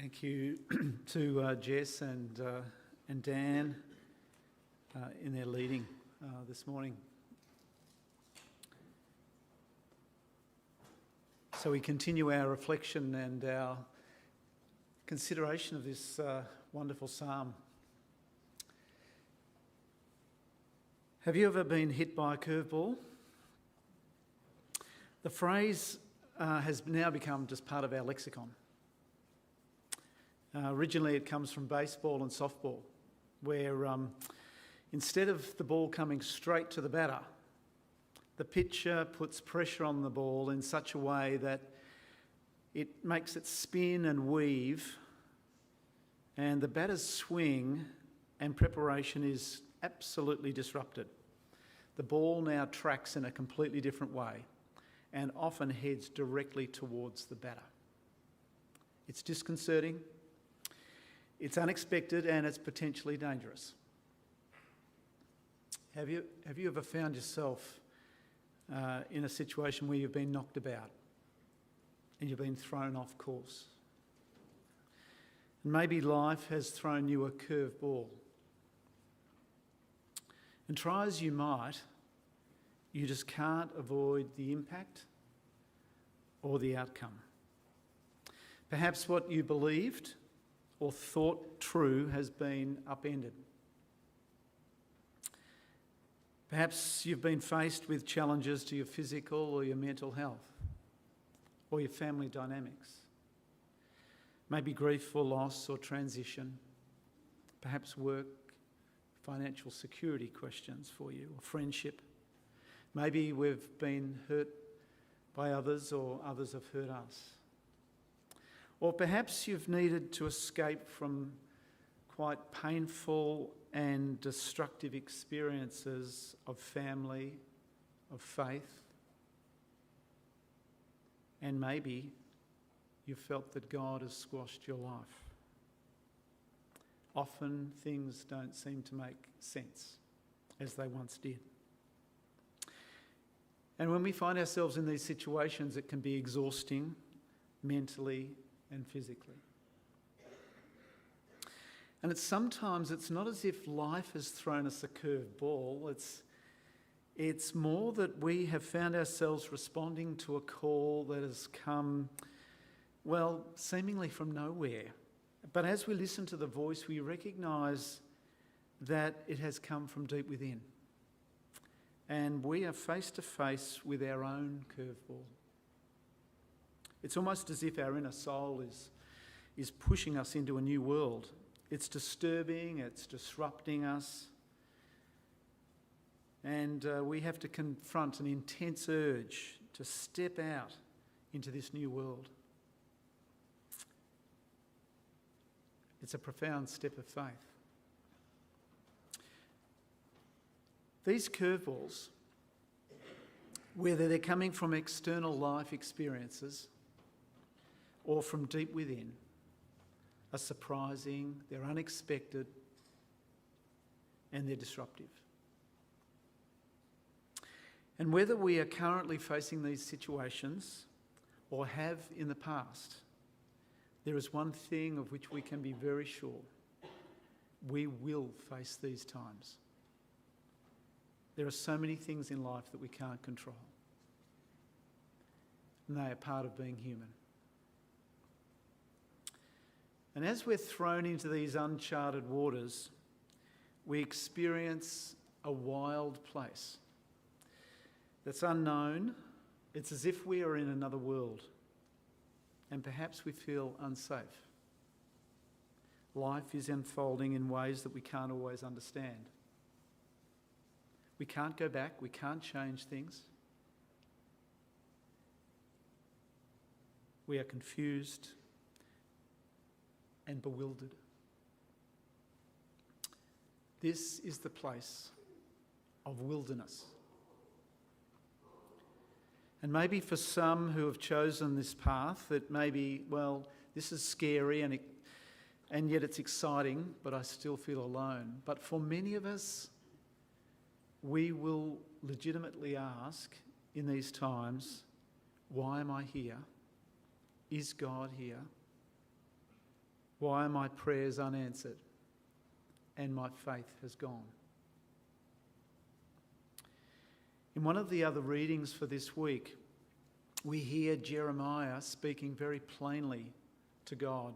Thank you to Jess and Dan in their leading this morning. So we continue our reflection and our consideration of this wonderful psalm. Have you ever been hit by a curveball? The phrase has now become just part of our lexicon. Originally it comes from baseball and softball, where instead of the ball coming straight to the batter, the pitcher puts pressure on the ball in such a way that it makes it spin and weave, and the batter's swing and preparation is absolutely disrupted. The ball now tracks in a completely different way and often heads directly towards the batter. It's disconcerting, it's unexpected, and it's potentially dangerous. Have you ever found yourself in a situation where you've been knocked about and you've been thrown off course? And maybe life has thrown you a curveball. And try as you might, you just can't avoid the impact or the outcome. Perhaps what you believed or thought true has been upended. Perhaps you've been faced with challenges to your physical or your mental health or your family dynamics. Maybe grief or loss or transition. Perhaps work, financial security questions for you, or friendship. Maybe we've been hurt by others or others have hurt us. Or perhaps you've needed to escape from quite painful and destructive experiences of family, of faith. And maybe you felt that God has squashed your life. Often things don't seem to make sense as they once did. And when we find ourselves in these situations, it can be exhausting mentally and physically. And sometimes it's not as if life has thrown us a curved ball. It's more that we have found ourselves responding to a call that has come, well, seemingly from nowhere. But as we listen to the voice, we recognise that it has come from deep within. And we are face to face with our own curveball. It's almost as if our inner soul is pushing us into a new world. It's disturbing, it's disrupting us. And we have to confront an intense urge to step out into this new world. It's a profound step of faith. These curveballs, whether they're coming from external life experiences or from deep within, are surprising, they're unexpected, and they're disruptive. And whether we are currently facing these situations or have in the past, there is one thing of which we can be very sure: we will face these times. There are so many things in life that we can't control, and they are part of being human. And as we're thrown into these uncharted waters, we experience a wild place that's unknown. It's as if we are in another world, and perhaps we feel unsafe. Life is unfolding in ways that we can't always understand. We can't go back, we can't change things. We are confused and bewildered. This is the place of wilderness. And maybe for some who have chosen this path, that maybe, well, this is scary and yet it's exciting, but I still feel alone. But for many of us, we will legitimately ask in these times, why am I here? Is God here? Why are my prayers unanswered and my faith has gone? In one of the other readings for this week, we hear Jeremiah speaking very plainly to God.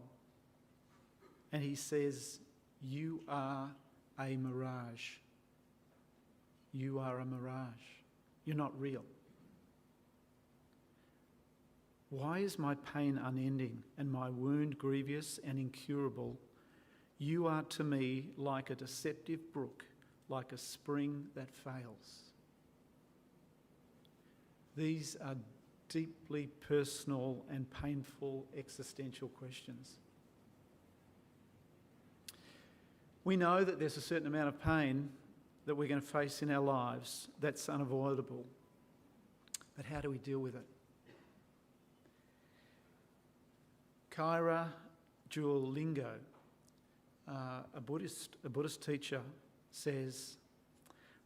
And he says, "You are a mirage. You are a mirage. You're not real. Why is my pain unending and my wound grievous and incurable? You are to me like a deceptive brook, like a spring that fails." These are deeply personal and painful existential questions. We know that there's a certain amount of pain that we're going to face in our lives. That's unavoidable. But how do we deal with it? Kyra Julingo, a Buddhist teacher, says,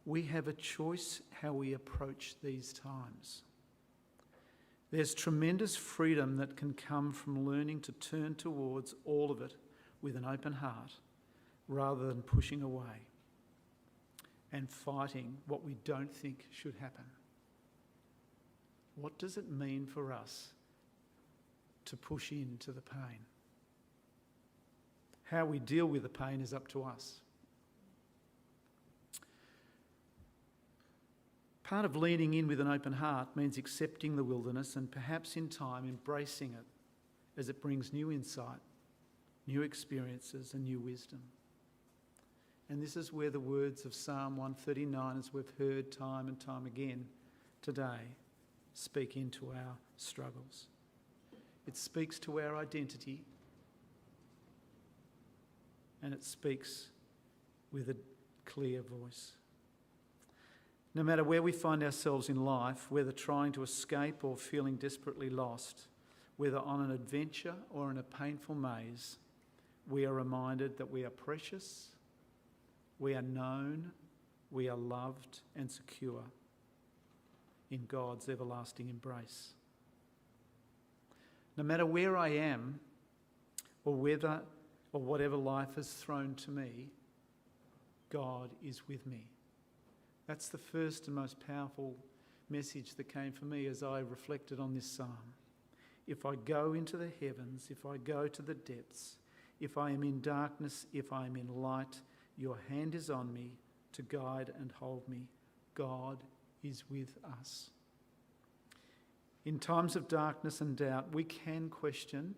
"We have a choice how we approach these times. There's tremendous freedom that can come from learning to turn towards all of it with an open heart rather than pushing away and fighting what we don't think should happen." What does it mean for us to push into the pain? How we deal with the pain is up to us. Part of leaning in with an open heart means accepting the wilderness and perhaps in time embracing it as it brings new insight, new experiences and new wisdom. And this is where the words of Psalm 139, as we've heard time and time again today, speak into our struggles. It speaks to our identity, and it speaks with a clear voice. No matter where we find ourselves in life, whether trying to escape or feeling desperately lost, whether on an adventure or in a painful maze, we are reminded that we are precious, we are known, we are loved and secure in God's everlasting embrace. No matter where I am or whatever life has thrown to me, God is with me. That's the first and most powerful message that came for me as I reflected on this psalm. If I go into the heavens, if I go to the depths, if I am in darkness, if I am in light, your hand is on me to guide and hold me. God is with us. In times of darkness and doubt, we can question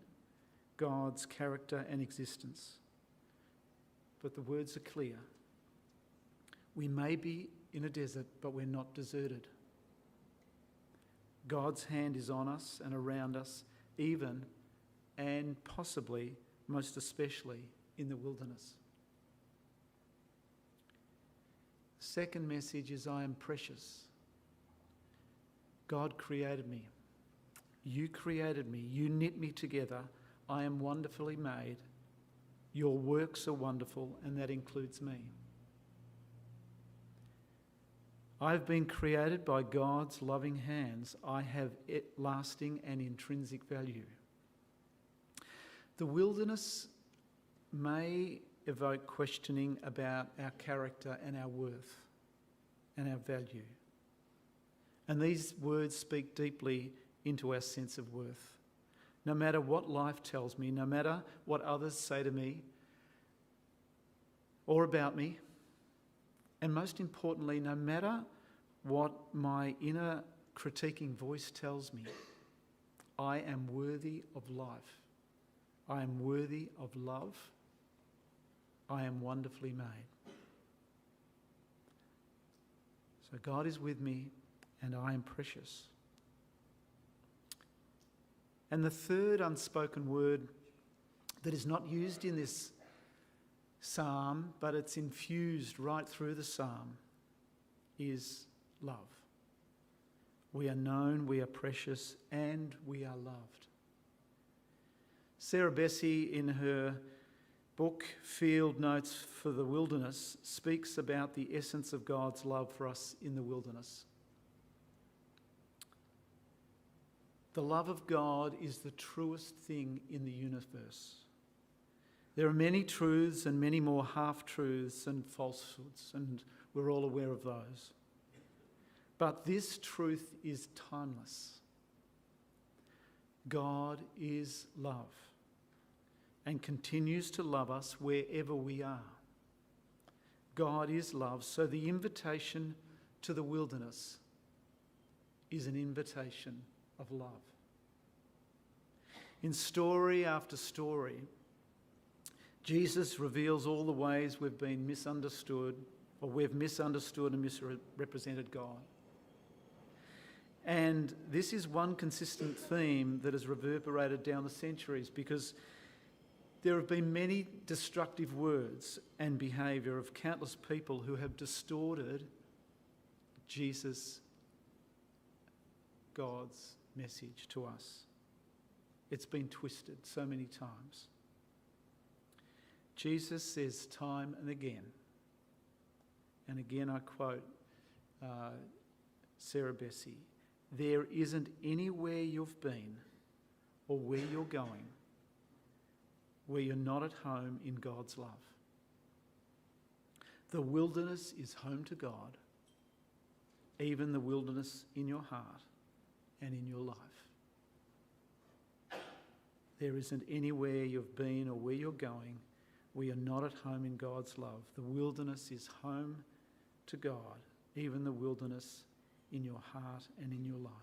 God's character and existence. But the words are clear. We may be in a desert, but we're not deserted. God's hand is on us and around us, even and possibly, most especially, in the wilderness. The second message is, I am precious. God created me. You created me. You knit me together. I am wonderfully made. Your works are wonderful, and that includes me. I've been created by God's loving hands. I have lasting and intrinsic value. The wilderness may evoke questioning about our character and our worth and our value. And these words speak deeply into our sense of worth. No matter what life tells me, no matter what others say to me or about me, and most importantly, no matter what my inner critiquing voice tells me, I am worthy of life. I am worthy of love. I am wonderfully made. So God is with me, and I am precious. And the third unspoken word that is not used in this psalm, but it's infused right through the psalm, is love. We are known, we are precious, and we are loved. Sarah Bessey, in her book Field Notes for the Wilderness, speaks about the essence of God's love for us in the wilderness. The love of God is the truest thing in the universe. There are many truths and many more half-truths and falsehoods, and we're all aware of those. But this truth is timeless. God is love and continues to love us wherever we are. God is love, so the invitation to the wilderness is an invitation of love. In story after story, Jesus reveals all the ways we've been misunderstood, or we've misunderstood and misrepresented God. And this is one consistent theme that has reverberated down the centuries, because there have been many destructive words and behaviour of countless people who have distorted Jesus, God's message to us. It's been twisted so many times. Jesus says time and again I quote Sarah Bessie, "There isn't anywhere you've been or where you're going where you're not at home in God's love. The wilderness is home to God, even the wilderness in your heart and in your life. There isn't anywhere you've been or where you're going where you're not at home in God's love. The wilderness is home to God, even the wilderness in your heart and in your life."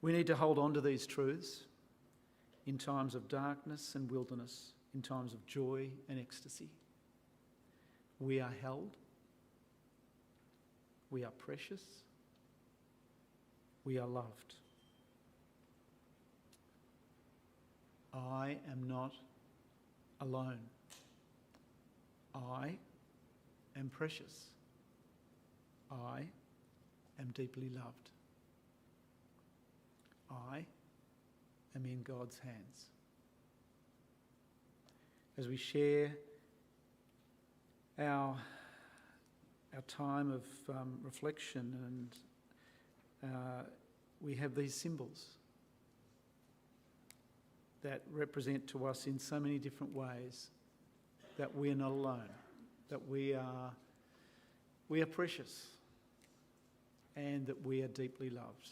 We need to hold on to these truths in times of darkness and wilderness, in times of joy and ecstasy. We are held. We are precious. We are loved. I am not alone. I am precious. I am deeply loved. I am in God's hands. As we share our time of reflection, and we have these symbols that represent to us in so many different ways that we are not alone, that we are precious, and that we are deeply loved.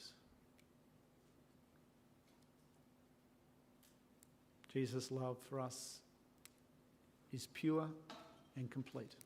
Jesus' love for us is pure and complete.